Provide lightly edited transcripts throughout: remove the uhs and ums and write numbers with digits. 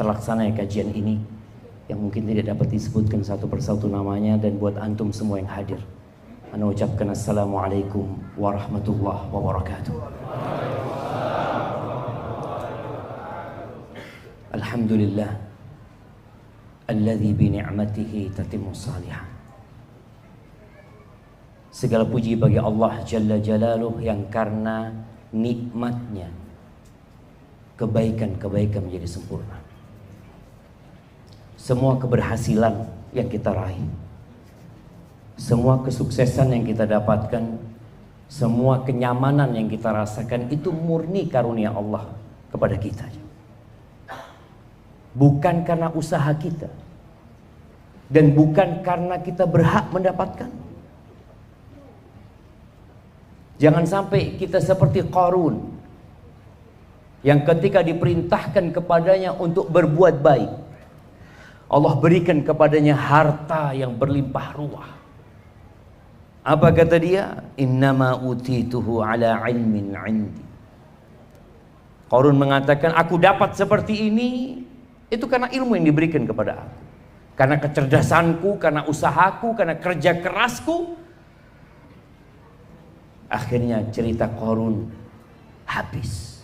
terlaksananya kajian ini yang mungkin tidak dapat disebutkan satu persatu namanya, dan buat antum semua yang hadir, ana ucapkan assalamualaikum warahmatullahi wabarakatuh. Alhamdulillah alladzi bi ni'matihi tatimmu shalihat. Segala puji bagi Allah Jalla Jalaluh yang karena nikmatnya kebaikan-kebaikan menjadi sempurna. Semua keberhasilan yang kita raih, semua kesuksesan yang kita dapatkan, semua kenyamanan yang kita rasakan itu murni karunia Allah kepada kita. Bukan karena usaha kita, dan bukan karena kita berhak mendapatkan. Jangan sampai kita seperti Qarun yang ketika diperintahkan kepadanya untuk berbuat baik, Allah berikan kepadanya harta yang berlimpah ruah. Apa kata dia? Innama utituhu ala ilmin indi. Qarun mengatakan, aku dapat seperti ini itu karena ilmu yang diberikan kepada aku, karena kecerdasanku, karena usahaku, karena kerja kerasku. Akhirnya cerita Qarun habis.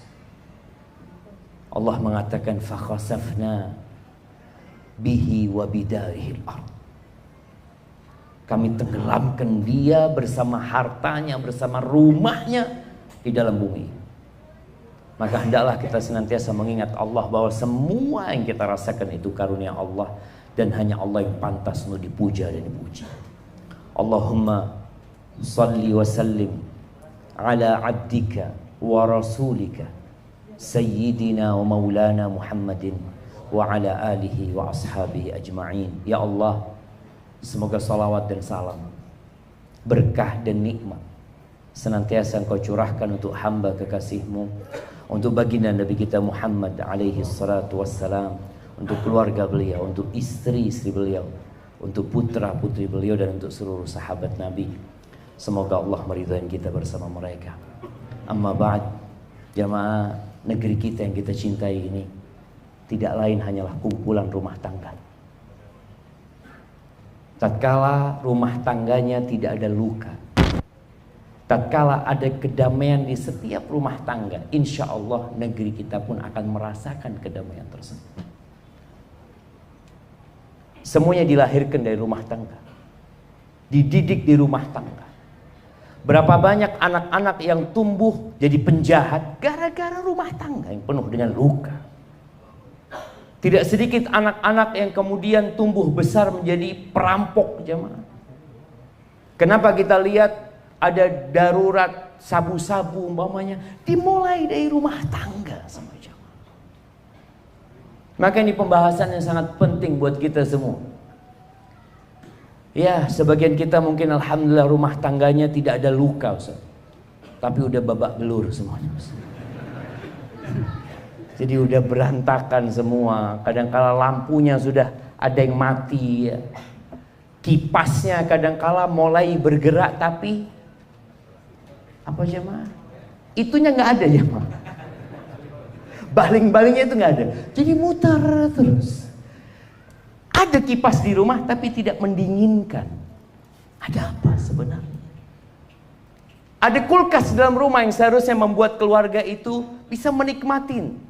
Allah mengatakan fakhasafna bihi wa bidarihil ard. Kami tenggelamkan dia bersama hartanya, bersama rumahnya di dalam bumi. Maka hendaklah kita senantiasa mengingat Allah bahwa semua yang kita rasakan itu karunia Allah, dan hanya Allah yang pantas untuk dipuja dan dipuji. Allahumma salli wa sallim ala abdika wa rasulika sayyidina wa maulana Muhammadin wa ala alihi wa ashabihi ajma'in. Ya Allah, semoga salawat dan salam, berkah dan nikmat senantiasa Engkau curahkan untuk hamba kekasih-Mu, untuk baginda Nabi kita Muhammad alaihi salatu wassalam, untuk keluarga beliau, untuk istri-istri beliau, untuk putra-putri beliau, dan untuk seluruh sahabat Nabi. Semoga Allah meridhai kita bersama mereka. Amma ba'd, jamaah, negeri kita yang kita cintai ini tidak lain hanyalah kumpulan rumah tangga. Tatkala rumah tangganya tidak ada luka, tatkala ada kedamaian di setiap rumah tangga, insya Allah negeri kita pun akan merasakan kedamaian tersebut. Semuanya dilahirkan dari rumah tangga, dididik di rumah tangga. Berapa banyak anak-anak yang tumbuh jadi penjahat gara-gara rumah tangga yang penuh dengan luka. Tidak sedikit anak-anak yang kemudian tumbuh besar menjadi perampok, jemaah. Kenapa kita lihat ada darurat sabu-sabu umpamanya dimulai dari rumah tangga sama jemaah. Maka ini pembahasan yang sangat penting buat kita semua. Ya, sebagian kita mungkin alhamdulillah rumah tangganya tidak ada luka, Ustaz. Tapi udah babak belur semuanya, Ustaz. Jadi udah berantakan semua. Kadangkala lampunya sudah ada yang mati ya. Kipasnya kadangkala mulai bergerak tapi apa jemaah? Itunya nggak ada jemaah. Baling-balingnya itu nggak ada. Jadi muter terus. Ada kipas di rumah tapi tidak mendinginkan. Ada apa sebenarnya? Ada kulkas dalam rumah yang seharusnya membuat keluarga itu bisa menikmatin.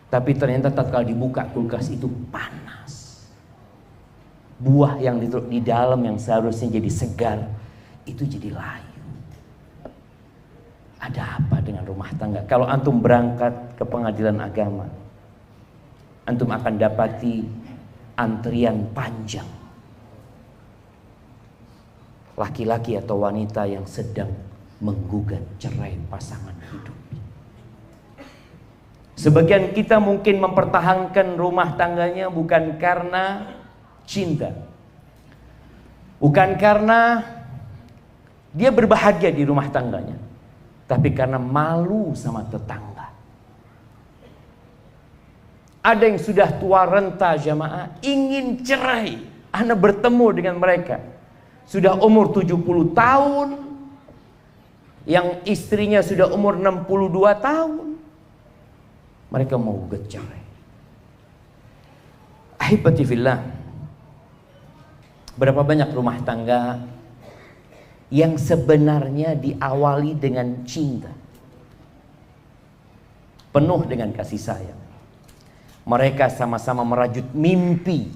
Tapi ternyata tatkala dibuka kulkas itu panas. Buah yang di dalam yang seharusnya jadi segar itu jadi layu. Ada apa dengan rumah tangga? Kalau antum berangkat ke pengadilan agama, antum akan dapati antrian panjang. Laki-laki atau wanita yang sedang menggugat cerai pasangan hidup. Sebagian kita mungkin mempertahankan rumah tangganya bukan karena cinta, bukan karena dia berbahagia di rumah tangganya, tapi karena malu sama tetangga. Ada yang sudah tua renta jamaah ingin cerai, Anda bertemu dengan mereka sudah umur 70 tahun, yang istrinya sudah umur 62 tahun. Mereka mau gugat cerai. Ahibati fillah, berapa banyak rumah tangga yang sebenarnya diawali dengan cinta, penuh dengan kasih sayang. Mereka sama-sama merajut mimpi,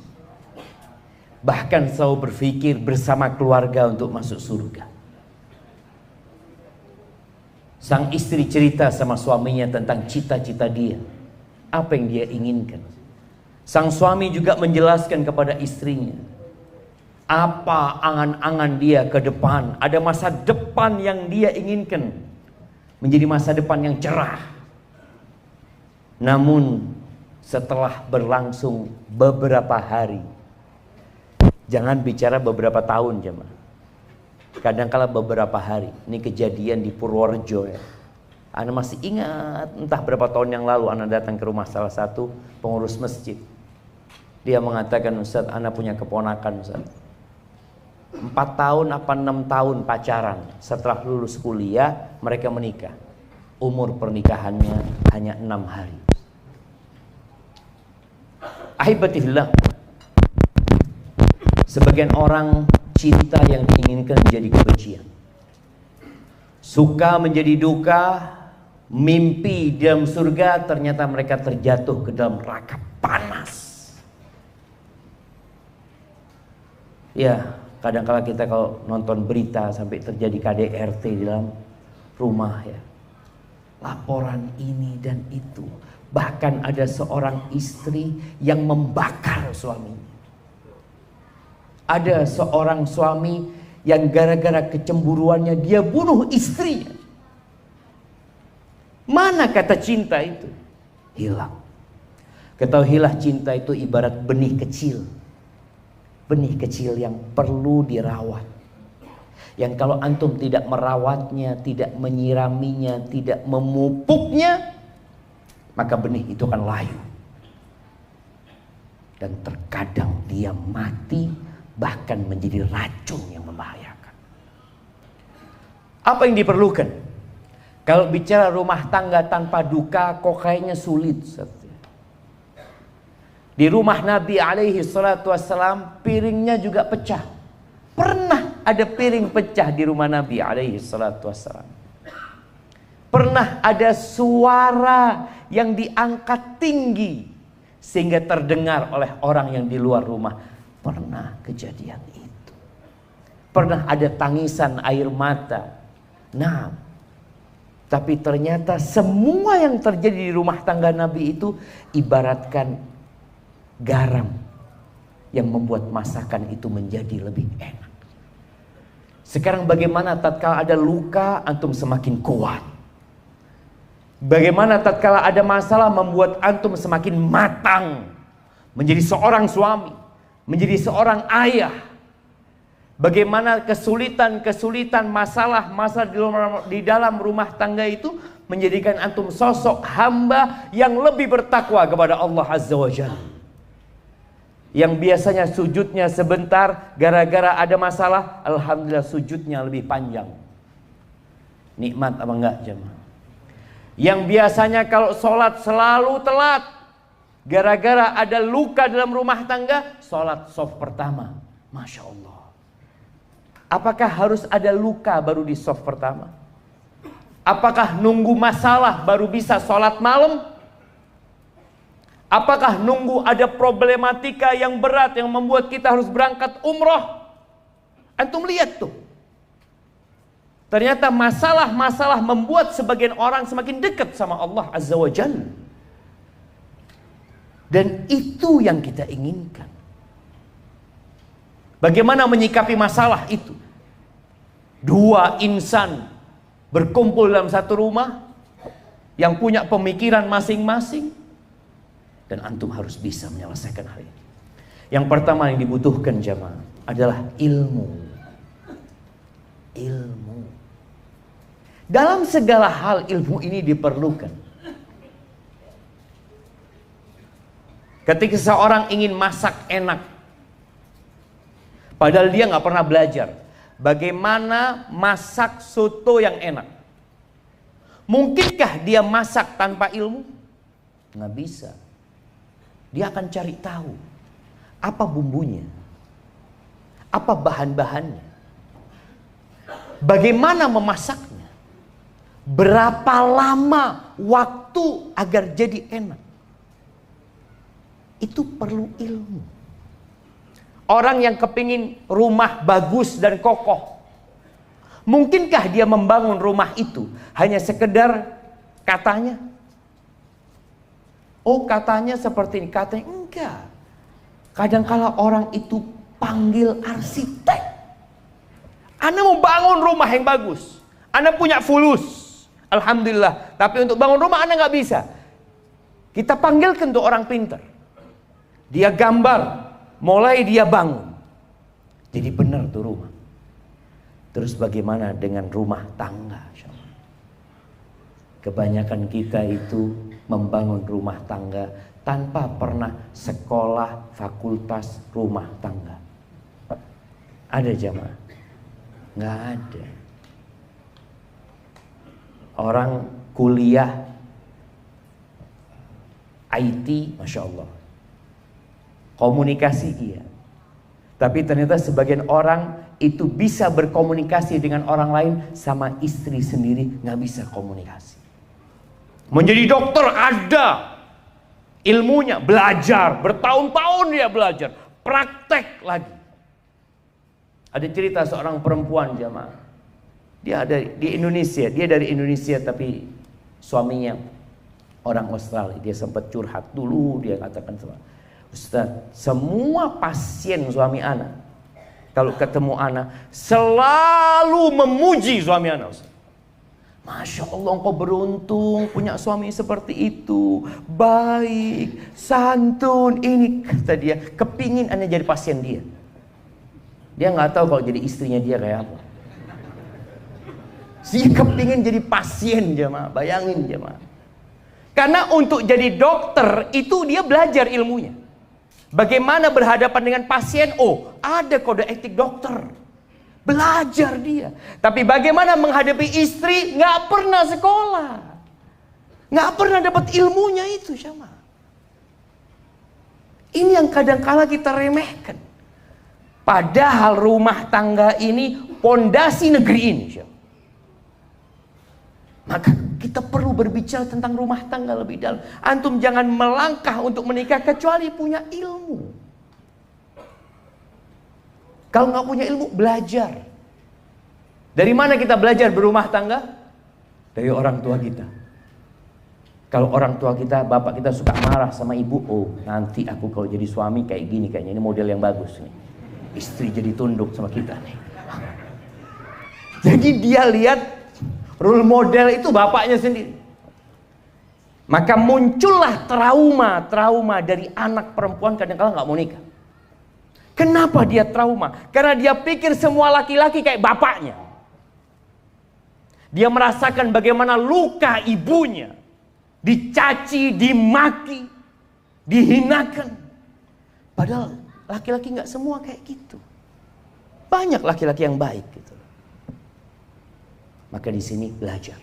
bahkan selalu berpikir bersama keluarga untuk masuk surga. Sang istri cerita sama suaminya tentang cita-cita dia, apa yang dia inginkan. Sang suami juga menjelaskan kepada istrinya apa angan-angan dia ke depan. Ada masa depan yang dia inginkan menjadi masa depan yang cerah. Namun setelah berlangsung beberapa hari, jangan bicara beberapa tahun jemaah, kadangkala beberapa hari. Ini kejadian di Purworejo ya. Ana masih ingat, entah berapa tahun yang lalu Ana datang ke rumah salah satu pengurus masjid. Dia mengatakan, Ustaz, Ana punya keponakan, Ustaz. 4 tahun apa 6 tahun pacaran. Setelah lulus kuliah mereka menikah. Umur pernikahannya hanya 6 hari. Ahibati fillah, sebagian orang cinta yang diinginkan menjadi kebencian, suka menjadi duka, mimpi di dalam surga, ternyata mereka terjatuh ke dalam neraka panas. Ya, kadang-kala kita kalau nonton berita sampai terjadi KDRT di dalam rumah ya, laporan ini dan itu. Bahkan ada seorang istri yang membakar suaminya. Ada seorang suami yang gara-gara kecemburuannya dia bunuh istrinya. Mana kata cinta itu? Hilang. Ketahuilah, cinta itu ibarat benih kecil. Benih kecil yang perlu dirawat. Yang kalau antum tidak merawatnya, tidak menyiraminya, tidak memupuknya, maka benih itu akan layu. Dan terkadang dia mati, bahkan menjadi racun yang membahayakan. Apa yang diperlukan? Kalau bicara rumah tangga tanpa duka, kok kayaknya sulit. Di rumah Nabi alaihi salatu wassalam, piringnya juga pecah. Pernah ada piring pecah di rumah Nabi alaihi salatu wassalam. Pernah ada suara yang diangkat tinggi sehingga terdengar oleh orang yang di luar rumah. Pernah kejadian itu. Pernah ada tangisan air mata. Nah, tapi ternyata semua yang terjadi di rumah tangga Nabi itu ibaratkan garam yang membuat masakan itu menjadi lebih enak. Sekarang bagaimana tatkala ada luka, antum semakin kuat. Bagaimana tatkala ada masalah membuat antum semakin matang menjadi seorang suami, menjadi seorang ayah. Bagaimana kesulitan-kesulitan, masalah di dalam rumah tangga itu menjadikan antum sosok hamba yang lebih bertakwa kepada Allah Azza wa Jalla. Yang biasanya sujudnya sebentar, gara-gara ada masalah, alhamdulillah sujudnya lebih panjang. Nikmat apa enggak jemaah? Yang biasanya kalau sholat selalu telat, gara-gara ada luka dalam rumah tangga, sholat shaf pertama. Masya Allah. Apakah harus ada luka baru di shaf pertama? Apakah nunggu masalah baru bisa sholat malam? Apakah nunggu ada problematika yang berat yang membuat kita harus berangkat umroh? Antum lihat tuh. Ternyata masalah-masalah membuat sebagian orang semakin dekat sama Allah Azza wa Jalla. Dan itu yang kita inginkan. Bagaimana menyikapi masalah itu? Dua insan berkumpul dalam satu rumah yang punya pemikiran masing-masing. Dan antum harus bisa menyelesaikan hal ini. Yang pertama yang dibutuhkan jamaah adalah ilmu. Ilmu. Dalam segala hal ilmu ini diperlukan. Ketika seorang ingin masak enak, padahal dia nggak pernah belajar bagaimana masak soto yang enak. Mungkinkah dia masak tanpa ilmu? Nggak bisa. Dia akan cari tahu. Apa bumbunya? Apa bahan-bahannya? Bagaimana memasaknya? Berapa lama waktu agar jadi enak? Itu perlu ilmu. Orang yang kepingin rumah bagus dan kokoh, mungkinkah dia membangun rumah itu hanya sekedar katanya? Oh, katanya seperti ini, katanya enggak. Kadangkala orang itu panggil arsitek. Anda mau bangun rumah yang bagus, Anda punya fulus, alhamdulillah. Tapi untuk bangun rumah Anda nggak bisa. Kita panggilkan tuh orang pintar. Dia gambar, mulai dia bangun. Jadi benar tuh rumah. Terus bagaimana dengan rumah tangga? Kebanyakan kita itu membangun rumah tangga tanpa pernah sekolah fakultas rumah tangga. Ada jamaah? Nggak ada. Orang kuliah IT, Masya Allah, komunikasi iya. Tapi ternyata sebagian orang itu bisa berkomunikasi dengan orang lain, sama istri sendiri nggak bisa komunikasi. Menjadi dokter ada ilmunya, belajar, bertahun-tahun dia belajar, praktek lagi. Ada cerita seorang perempuan jamaah. Dia ada di Indonesia, dia dari Indonesia tapi suaminya orang Australia. Dia sempat curhat dulu, dia katakan sama Ustaz, semua pasien suami ana kalau ketemu ana selalu memuji suami ana, Ustaz. Masya Allah, engkau beruntung punya suami seperti itu, baik, santun. Ini kata dia, kepingin ana jadi pasien dia. Dia nggak tahu kalau jadi istrinya dia kayak apa. Dia kepingin jadi pasien jemaah, bayangin jemaah. Karena untuk jadi dokter itu dia belajar ilmunya. Bagaimana berhadapan dengan pasien? Oh, ada kode etik dokter. Belajar dia. Tapi bagaimana menghadapi istri? Nggak pernah sekolah. Nggak pernah dapat ilmunya itu jemaah. Ini yang kadang-kala kita remehkan. Padahal rumah tangga ini pondasi negeri ini. Maka kita perlu berbicara tentang rumah tangga lebih dalam. Antum jangan melangkah untuk menikah kecuali punya ilmu. Kalau nggak punya ilmu, belajar. Dari mana kita belajar berumah tangga? Dari orang tua kita. Kalau orang tua kita, bapak kita suka marah sama ibu, oh nanti aku kalau jadi suami kayak gini, kayaknya ini model yang bagus nih. Istri jadi tunduk sama kita nih. Jadi dia lihat role model itu bapaknya sendiri. Maka muncullah trauma dari anak perempuan kadang-kala nggak mau nikah. Kenapa dia trauma? Karena dia pikir semua laki-laki kayak bapaknya. Dia merasakan bagaimana luka ibunya, dicaci, dimaki, dihinakan. Padahal laki-laki nggak semua kayak gitu. Banyak laki-laki yang baik gitu. Maka di sini belajar.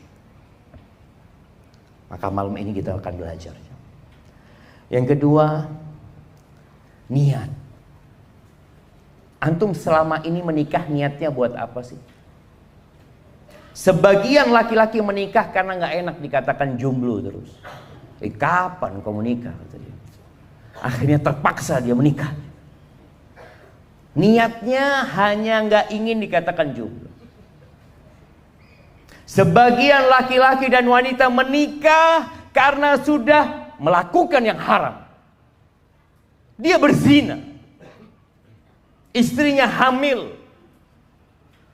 Maka malam ini kita akan belajar. Yang kedua, niat. Antum selama ini menikah niatnya buat apa sih? Sebagian laki-laki menikah karena nggak enak dikatakan jomblo terus. Kapan kau menikah? Akhirnya terpaksa dia menikah. Niatnya hanya nggak ingin dikatakan jomblo. Sebagian laki-laki dan wanita menikah karena sudah melakukan yang haram. Dia berzina. Istrinya hamil.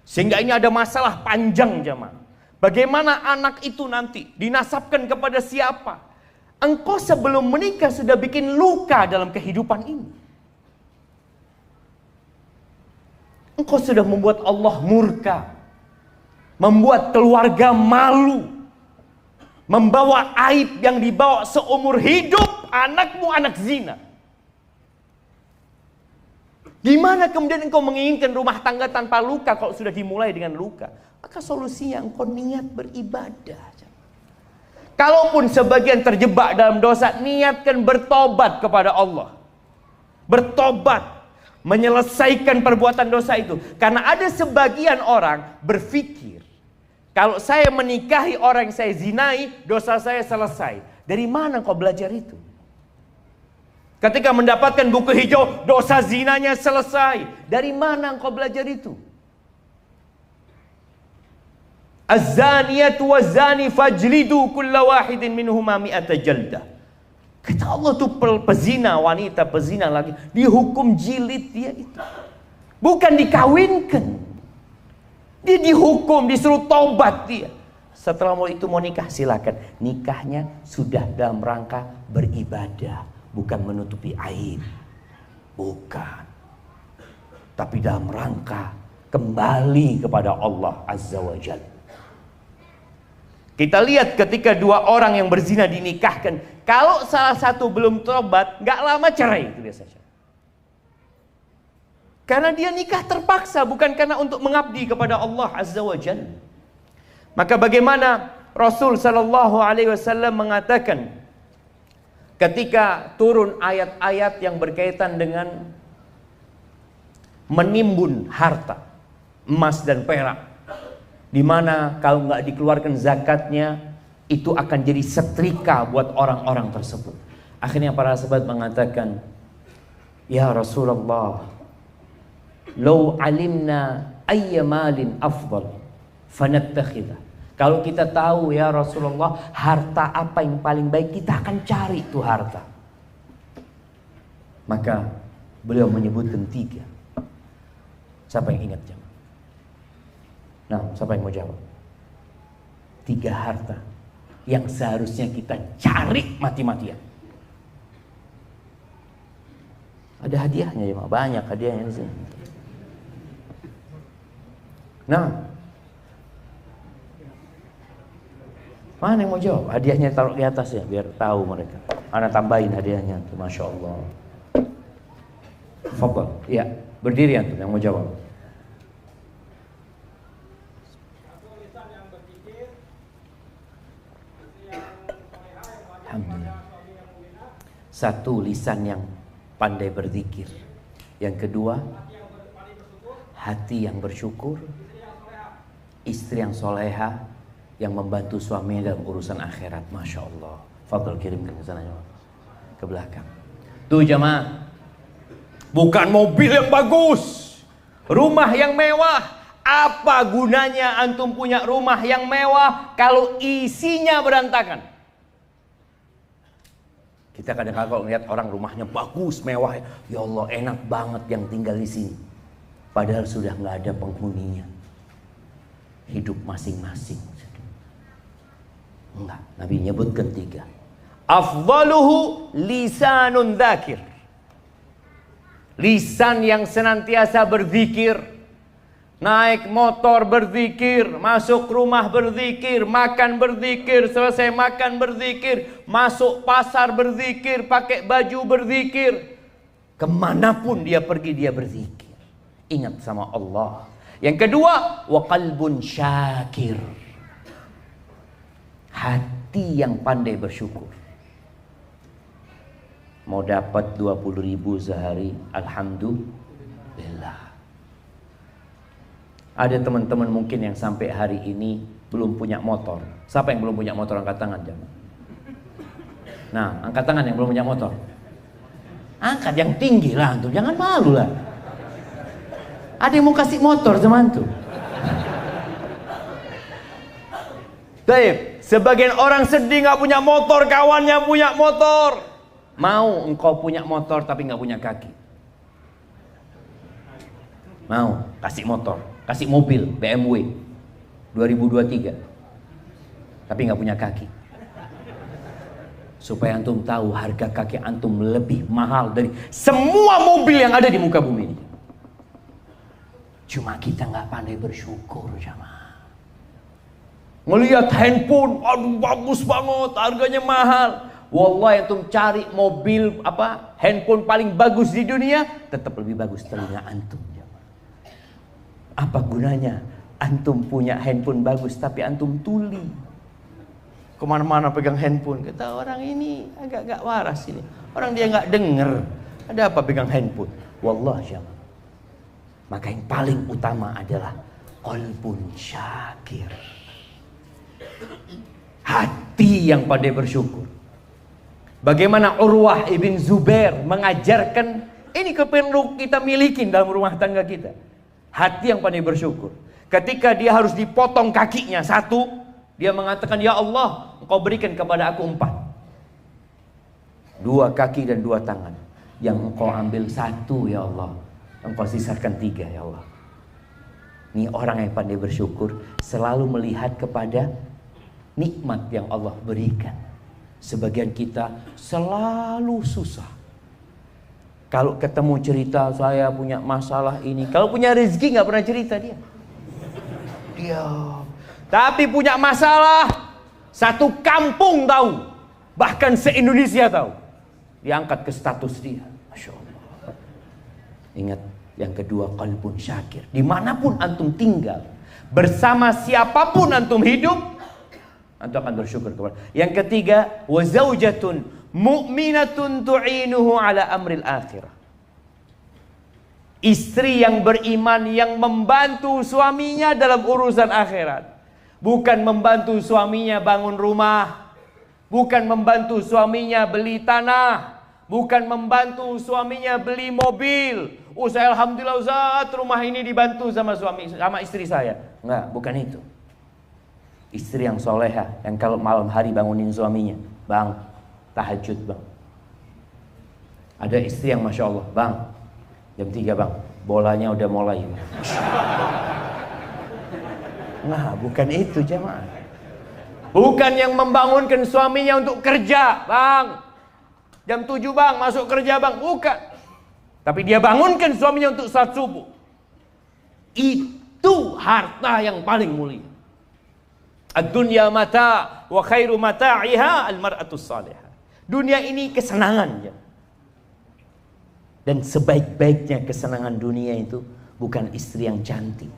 Sehingga ini ada masalah panjang jemaah. Bagaimana anak itu nanti dinasabkan kepada siapa? Engkau sebelum menikah sudah bikin luka dalam kehidupan ini. Engkau sudah membuat Allah murka. Membuat keluarga malu. Membawa aib yang dibawa seumur hidup. Anakmu anak zina. Gimana kemudian engkau menginginkan rumah tangga tanpa luka kalau sudah dimulai dengan luka? Maka solusinya engkau niat beribadah. Kalaupun sebagian terjebak dalam dosa, niatkan bertobat kepada Allah. bertobat, menyelesaikan perbuatan dosa itu. Karena ada sebagian orang berpikir, kalau saya menikahi orang yang saya zinai, dosa saya selesai. Dari mana kau belajar itu? Ketika mendapatkan buku hijau, dosa zinanya selesai. Dari mana kau belajar itu? Az-zaniyatu waz-zani fajlidu kulla wahidin minhuma mi'ata jaldah. Kata Allah tuh pezina, wanita pezina lagi, dihukum jilid dia itu. Bukan dikawinkan. Dia dihukum, disuruh tobat dia. Setelah itu mau nikah, silakan. Nikahnya sudah dalam rangka beribadah, bukan menutupi aib. Bukan. Tapi dalam rangka kembali kepada Allah Azza wa Jalla. Kita lihat ketika dua orang yang berzina dinikahkan, kalau salah satu belum tobat, gak lama cerai itu biasanya. Karena dia nikah terpaksa, bukan karena untuk mengabdi kepada Allah Azza wa Jalla. Maka bagaimana Rasul Sallallahu Alaihi Wasallam mengatakan ketika turun ayat-ayat yang berkaitan dengan menimbun harta emas dan perak, di mana kalau nggak dikeluarkan zakatnya itu akan jadi setrika buat orang-orang tersebut. Akhirnya para sahabat mengatakan, ya Rasulullah, lau alimna ayya malin afdal fanattakhidah. Kalau kita tahu ya Rasulullah, harta apa yang paling baik, kita akan cari itu harta. Maka beliau menyebutkan 3. Siapa yang ingat jemaah? Nah, siapa yang mau jawab? 3 harta yang seharusnya kita cari mati-matian. Ada hadiahnya ya, banyak hadiahnya di sini. Nah, mana yang mau jawab? Hadiahnya taruh di atas ya, biar tahu mereka. Ana tambahin hadiahnya, masya Allah. Fadhal, ya, berdiri antum yang mau jawab. Alhamdulillah. 1, lisan yang pandai berzikir. Yang kedua, hati yang bersyukur. Istri yang soleha, yang membantu suaminya dalam urusan akhirat. Masya Allah. Fadl, kirimkan ke sana, ke belakang. Tuh jamaah, bukan mobil yang bagus, rumah yang mewah. Apa gunanya antum punya rumah yang mewah kalau isinya berantakan? Kita kadang-kadang kalau lihat orang rumahnya bagus, mewah, ya Allah enak banget yang tinggal di sini. Padahal sudah nggak ada penghuninya. Hidup masing-masing. Enggak, Nabi nyebutkan 3. Afdaluhu lisanun dzakir. Lisan yang senantiasa berzikir. Naik motor berzikir, masuk rumah berzikir, makan berzikir, selesai makan berzikir, masuk pasar berzikir, pakai baju berzikir. Kemanapun dia pergi dia berzikir. Ingat sama Allah. Yang kedua, wa qalbun syakir. Hati yang pandai bersyukur. Mau dapat 20.000 sehari, alhamdulillah. Ada teman-teman mungkin yang sampai hari ini belum punya motor. Siapa yang belum punya motor, angkat tangan jangan. Nah, angkat tangan yang belum punya motor. Angkat yang tinggi lah antum, jangan malu lah. Ada yang mau kasih motor sama antum. Baik, sebagian orang sedih nggak punya motor, kawannya punya motor. Mau engkau punya motor tapi nggak punya kaki? Mau kasih motor, kasih mobil BMW 2023 tapi nggak punya kaki, supaya antum tahu harga kaki antum lebih mahal dari semua mobil yang ada di muka bumi ini. Cuma kita nggak pandai bersyukur jamaah. Ngelihat handphone, aduh bagus banget, harganya mahal. Wallahi antum cari mobil handphone paling bagus di dunia, tetap lebih bagus telinga antum. Apa gunanya antum punya handphone bagus tapi antum tuli, kemana-mana pegang handphone? Kata orang ini agak-agak waras ini, orang dia nggak denger. Ada apa pegang handphone? Wallah jamaah. Maka yang paling utama adalah qalbun syakir. Hati yang pandai bersyukur. Bagaimana Urwah ibn Zubair mengajarkan, ini perlu kita miliki dalam rumah tangga kita. Hati yang pandai bersyukur. Ketika dia harus dipotong kakinya satu, dia mengatakan, ya Allah, Engkau berikan kepada aku 4. 2 kaki dan 2 tangan. Yang Engkau ambil 1 ya Allah, Engkau sisakan 3 ya Allah. Ini orang yang pandai bersyukur selalu melihat kepada nikmat yang Allah berikan. Sebagian kita selalu susah. Kalau ketemu cerita saya punya masalah ini, kalau punya rezeki nggak pernah cerita dia. Diam. Tapi punya masalah, satu kampung tahu, bahkan se-Indonesia tahu. Diangkat ke status dia. Masya Allah. Ingat yang kedua, qalbun syakir. Dimanapun antum tinggal, bersama siapapun antum hidup, antum akan bersyukur kepada. Yang ketiga, wa zaujatun mu'minatun tu'inuhu ala amril akhirah. Istri yang beriman yang membantu suaminya dalam urusan akhirat. Bukan membantu suaminya bangun rumah, bukan membantu suaminya beli tanah, bukan membantu suaminya beli mobil. Saya alhamdulillah Ustaz, rumah ini dibantu sama istri saya. Enggak, bukan itu. Istri yang soleha, yang kalau malam hari bangunin suaminya, bang, tahajud bang. Ada istri yang masya Allah, bang, jam 3 bang, bolanya udah mulai. Nah, bukan itu jemaah. Bukan yang membangunkan suaminya untuk kerja, bang, jam 7 bang, masuk kerja bang, bukan. Tapi dia bangunkan suaminya untuk salat subuh. Itu harta yang paling mulia. Ad-dunya mata wa khairu mata'iha al-mar'atus salihah. Dunia ini kesenangan ya. Dan sebaik-baiknya kesenangan dunia itu bukan istri yang cantik.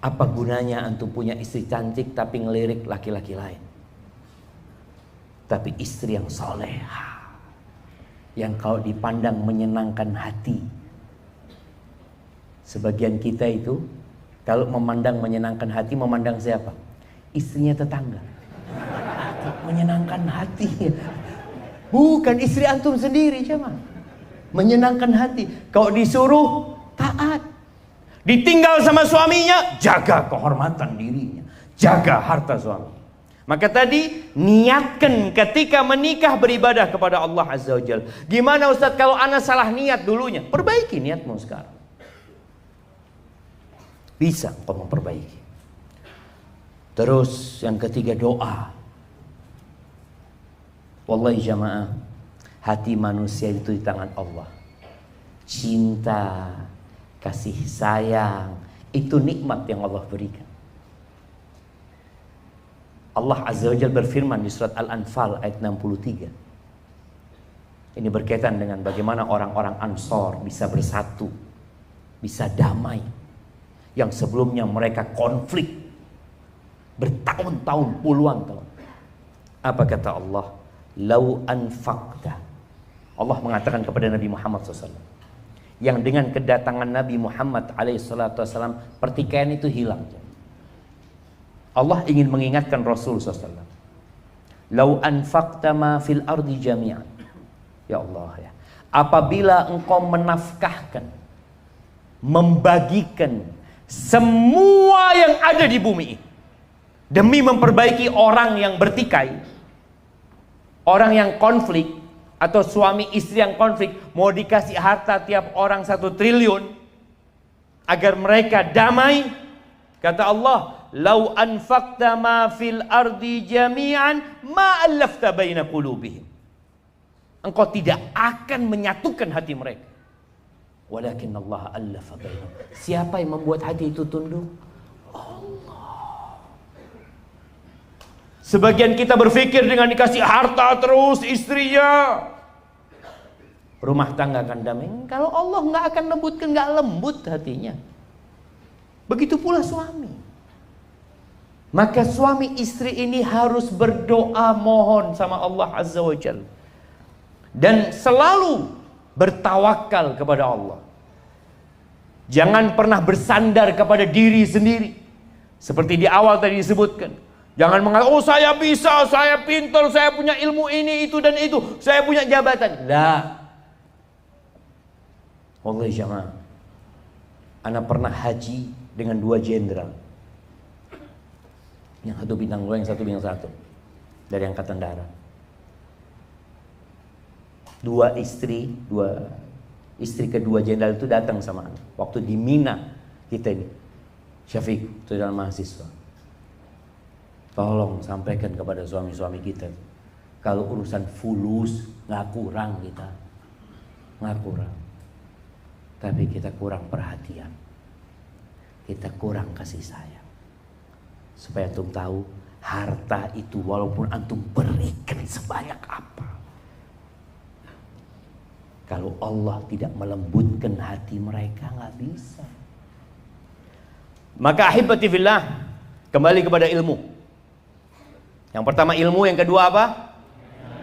Apa gunanya antum punya istri cantik tapi ngelirik laki-laki lain? Tapi istri yang soleha, yang kalau dipandang menyenangkan hati. Sebagian kita itu kalau memandang menyenangkan hati, memandang siapa? Istrinya tetangga. Menyenangkan hati. Bukan istri antum sendiri, cuman menyenangkan hati. Kalau disuruh taat, ditinggal sama suaminya, jaga kehormatan dirinya, jaga harta suami. Maka tadi niatkan ketika menikah beribadah kepada Allah Azza wa Jalla. Gimana Ustaz kalau ana salah niat dulunya? Perbaiki niatmu sekarang. Bisa kau memperbaiki. Terus yang ketiga, doa. Wallahi jamaah, hati manusia itu di tangan Allah. Cinta, kasih sayang, itu nikmat yang Allah berikan. Allah Azza wa Jalla berfirman di surat Al-Anfal ayat 63. Ini berkaitan dengan bagaimana orang-orang Ansor bisa bersatu, bisa damai. Yang sebelumnya mereka konflik bertahun-tahun, puluhan tahun. Apa kata Allah? Lau anfaqta. Allah mengatakan kepada Nabi Muhammad SAW, yang dengan kedatangan Nabi Muhammad SAW pertikaian itu hilang. Allah ingin mengingatkan Rasul SAW. Lau anfaqta ma fil ardi jami'an. Ya Allah ya. Apabila engkau menafkahkan, membagikan semua yang ada di bumi demi memperbaiki orang yang bertikai, orang yang konflik, atau suami istri yang konflik, mau dikasih harta tiap orang 1 triliun agar mereka damai. Kata Allah, lau anfaqta ma fil ardi jami'an ma allafta baina qulubihim. Engkau tidak akan menyatukan hati mereka. Walakin Allah allafa bainahum. Siapa yang membuat hati itu tunduk? Allah. Sebagian kita berpikir dengan dikasih harta terus istrinya, rumah tangga akan damai. Kalau Allah nggak akan lembutkan, nggak lembut hatinya. Begitu pula suami. Maka suami istri ini harus berdoa mohon sama Allah Azza wa Jalla. Dan selalu bertawakal kepada Allah. Jangan pernah bersandar kepada diri sendiri. Seperti di awal tadi disebutkan. Jangan mengatakan, oh saya bisa, saya pintar, saya punya ilmu ini, itu dan itu, saya punya jabatan. Lah. Wallahi jamaah, ana pernah haji dengan 2 jenderal. Yang satu bintang 2, yang satu bintang 1 dari angkatan darat. 2 istri kedua jenderal itu datang sama ana. Waktu di Mina kita ini, Syafiq, saudara mahasiswa, tolong sampaikan kepada suami-suami kita, kalau urusan fulus nggak kurang kita, nggak kurang, tapi kita kurang perhatian, kita kurang kasih sayang. Supaya antum tahu, harta itu walaupun antum berikan sebanyak apa, kalau Allah tidak melembutkan hati mereka, nggak bisa. Maka ahibati fillah, kembali kepada ilmu. Yang pertama ilmu, yang kedua apa?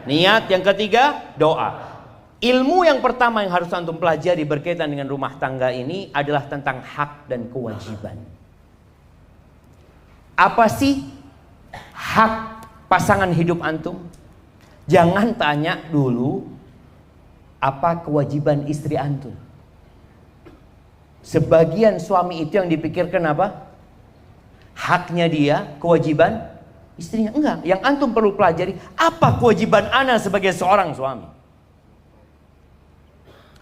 Niat, yang ketiga doa. Ilmu yang pertama yang harus antum pelajari berkaitan dengan rumah tangga ini adalah tentang hak dan kewajiban. Apa sih hak pasangan hidup antum? Jangan tanya dulu apa kewajiban istri antum. Sebagian suami itu yang dipikirkan apa? Haknya dia, kewajiban istrinya. Enggak, yang antum perlu pelajari, apa kewajiban ana sebagai seorang suami.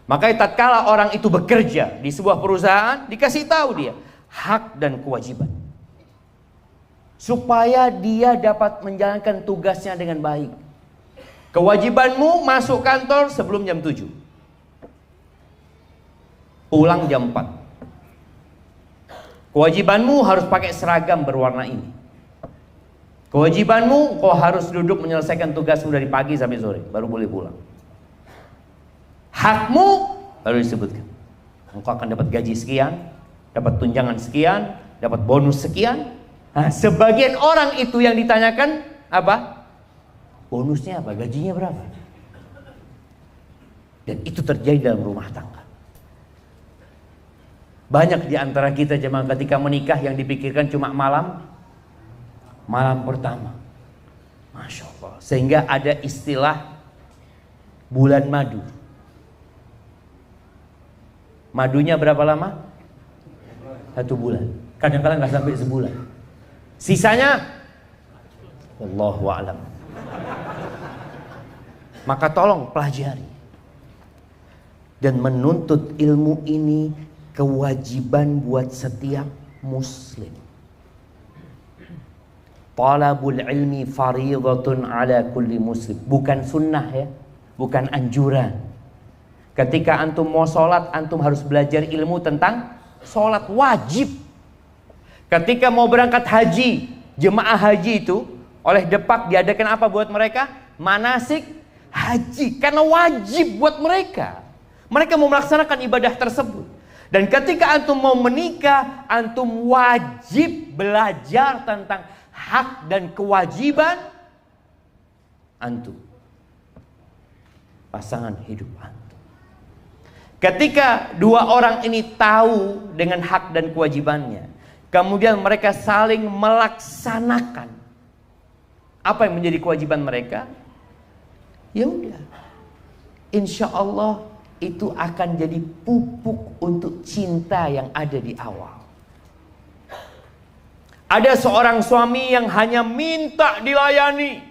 Makanya tatkala orang itu bekerja di sebuah perusahaan, dikasih tahu dia hak dan kewajiban, supaya dia dapat menjalankan tugasnya dengan baik. Kewajibanmu masuk kantor sebelum jam 7, pulang jam 4. Kewajibanmu harus pakai seragam berwarna ini. Kewajibanmu kau harus duduk menyelesaikan tugasmu dari pagi sampai sore, baru boleh pulang. Hakmu baru disebutkan, engkau akan dapat gaji sekian, dapat tunjangan sekian, dapat bonus sekian. Nah, sebagian orang itu yang ditanyakan apa? Bonusnya apa? Gajinya berapa? Dan itu terjadi dalam rumah tangga. Banyak di antara kita jemaah ketika menikah yang dipikirkan cuma malam pertama. Masya Allah. Sehingga ada istilah bulan madu. Madunya berapa lama? 1 bulan. Kadang-kadang nggak sampai sebulan. Sisanya wallahu a'lam. Maka tolong pelajari. Dan menuntut ilmu ini kewajiban buat setiap muslim. Talabul ilmi fariidatun ala kulli muslim. Bukan sunnah ya, bukan anjuran. Ketika antum mau sholat, antum harus belajar ilmu tentang sholat, wajib. Ketika mau berangkat haji, jemaah haji itu oleh Depak diadakan apa buat mereka? Manasik haji, karena wajib buat mereka. Mereka mau melaksanakan ibadah tersebut. Dan ketika antum mau menikah, antum wajib belajar tentang hak dan kewajiban antum, pasangan hidup antum. Ketika dua orang ini tahu dengan hak dan kewajibannya, kemudian mereka saling melaksanakan apa yang menjadi kewajiban mereka, ya udah, insya Allah itu akan jadi pupuk untuk cinta yang ada di awal. Ada seorang suami yang hanya minta dilayani,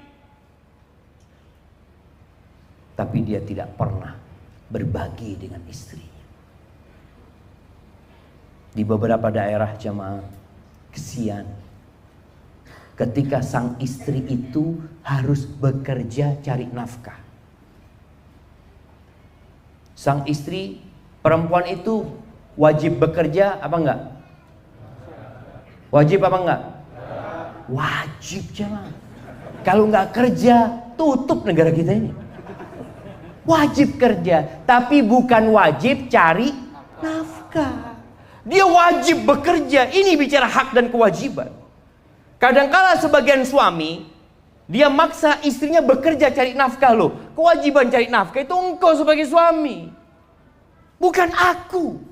tapi dia tidak pernah berbagi dengan istrinya. Di beberapa daerah jemaah, kesian ketika sang istri itu harus bekerja cari nafkah. Sang istri perempuan itu wajib bekerja apa enggak? Wajib apa enggak? Wajib jemaah. Kalau enggak kerja, tutup negara kita ini. Wajib kerja, tapi bukan wajib cari nafkah. Dia wajib bekerja. Ini bicara hak dan kewajiban. Kadangkala sebagian suami dia maksa istrinya bekerja cari nafkah loh. Kewajiban cari nafkah itu engkau sebagai suami. bukan aku.